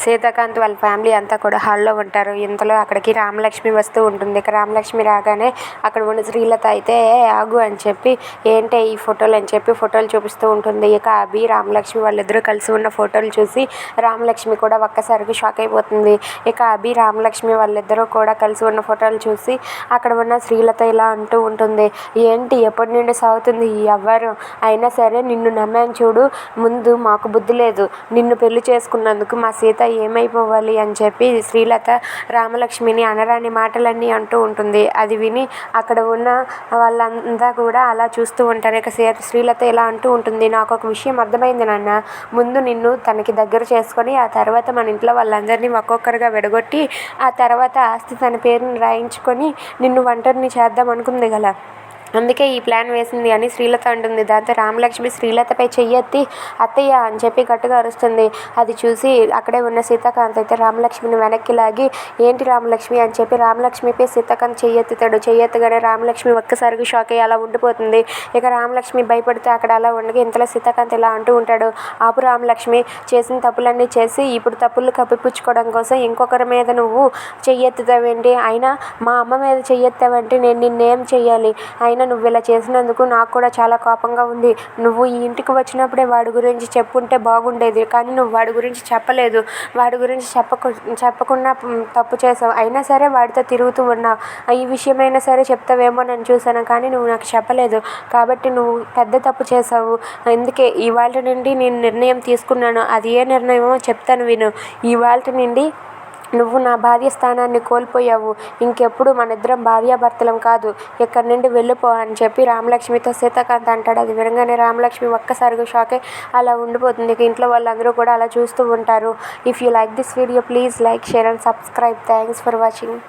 సీతాకాంత్ వాళ్ళ ఫ్యామిలీ అంతా కూడా హాల్లో ఉంటారు. ఇంతలో అక్కడికి రామలక్ష్మి వస్తూ ఉంటుంది. ఇక రామలక్ష్మి రాగానే అక్కడ ఉన్న శ్రీలత అయితే ఆగు అని చెప్పి ఏంటే ఈ ఫోటోలు అని చెప్పి ఫోటోలు చూపిస్తూ ఉంటుంది. ఇక అభి రామలక్ష్మి వాళ్ళిద్దరూ కలిసి ఉన్న ఫోటోలు చూసి రామలక్ష్మి కూడా ఒక్కసారిగా షాక్ అయిపోతుంది. ఇక అభి రామలక్ష్మి వాళ్ళిద్దరూ కూడా కలిసి ఉన్న ఫోటోలు చూసి అక్కడ ఉన్న శ్రీలత ఇలా అంటూ ఉంటుంది, ఏంటి ఎప్పటి నుండి సాగుతుంది ఈ అవ్వారు, అయినా సరే నిన్ను నమ్మాను చూడు, ముందు మాకు బుద్ధి లేదు, నిన్ను పెళ్లి చేసుకున్నందుకు మా సీత ఏమైపోవాలి అని చెప్పి శ్రీలత రామలక్ష్మిని అనరాని మాటలన్నీ అంటూ ఉంటుంది. అది విని అక్కడ ఉన్న వాళ్ళంతా కూడా అలా చూస్తూ ఉంటారు. ఇక శ్రీలత ఇలా అంటూ ఉంటుంది, నాకు ఒక విషయం అర్థమైంది నాన్న, ముందు నిన్ను తనకి దగ్గర చేసుకొని ఆ తర్వాత మన ఇంట్లో వాళ్ళందరినీ ఒక్కొక్కరుగా విడగొట్టి ఆ తర్వాత ఆస్తి తన పేరుని రాయించుకొని నిన్ను ఒంటరిని చేద్దాం అనుకుంది కదా, అందుకే ఈ ప్లాన్ వేసింది అని శ్రీలత అంటుంది. దాంతో రామలక్ష్మి శ్రీలతపై చెయ్యెత్తి అత్తయ్య అని చెప్పి గట్టిగా అరుస్తుంది. అది చూసి అక్కడే ఉన్న సీతాకాంత్ అయితే రామలక్ష్మిని వెనక్కి లాగి ఏంటి రామలక్ష్మి అని చెప్పి రామలక్ష్మిపై సీతాకాంత్ చెయ్యెత్తుతాడు. చెయ్యెత్తగానే రామలక్ష్మి ఒక్కసారిగా షాక్ అయ్యి అలా ఉండిపోతుంది. ఇక రామలక్ష్మి భయపడితే అక్కడ అలా ఉండగా ఇంతలో సీతాకాంత్ ఇలా అంటూ ఉంటాడు, ఆపు రామలక్ష్మి, చేసిన తప్పులన్నీ చేసి ఇప్పుడు తప్పులు కప్పిపుచ్చుకోవడం కోసం ఇంకొకరి మీద నువ్వు చెయ్యెత్తుతావేంటి, అయినా మా అమ్మ మీద చెయ్యెత్తావంటే నేను నిన్నేం చెయ్యాలి, అయినా నువ్వు ఇలా చేసినందుకు నాకు కూడా చాలా కోపంగా ఉంది, నువ్వు ఈ ఇంటికి వచ్చినప్పుడే వాడి గురించి చెప్పుంటే బాగుండేది, కానీ నువ్వు వాడి గురించి చెప్పలేదు, వాడి గురించి చెప్పకుండా తప్పు చేసావు, అయినా సరే వాడితో తిరుగుతూ ఉన్నావు, ఈ విషయమైనా సరే చెప్తావేమో నేను చూసాను, కానీ నువ్వు నాకు చెప్పలేదు, కాబట్టి నువ్వు పెద్ద తప్పు చేసావు, అందుకే ఇవాళ నుండి నేను నిర్ణయం తీసుకున్నాను, అది ఏ నిర్ణయమో చెప్తాను విను, ఇవాళ నుండి నువ్వు నా భార్య స్థానాన్ని కోల్పోయావు, ఇంకెప్పుడు మన ఇద్దరం భార్యాభర్తలం కాదు, ఇక్కడి నుండి వెళ్ళిపో అని చెప్పి రామలక్ష్మితో సీతాకాంత్ అంటాడు. అది వినగానే రామలక్ష్మి ఒక్కసారిగా షాక్ అయి అలా ఉండిపోతుంది. ఇక ఇంట్లో వాళ్ళందరూ కూడా అలా చూస్తూ ఉంటారు. If you like this video please like, share and subscribe. Thanks for watching.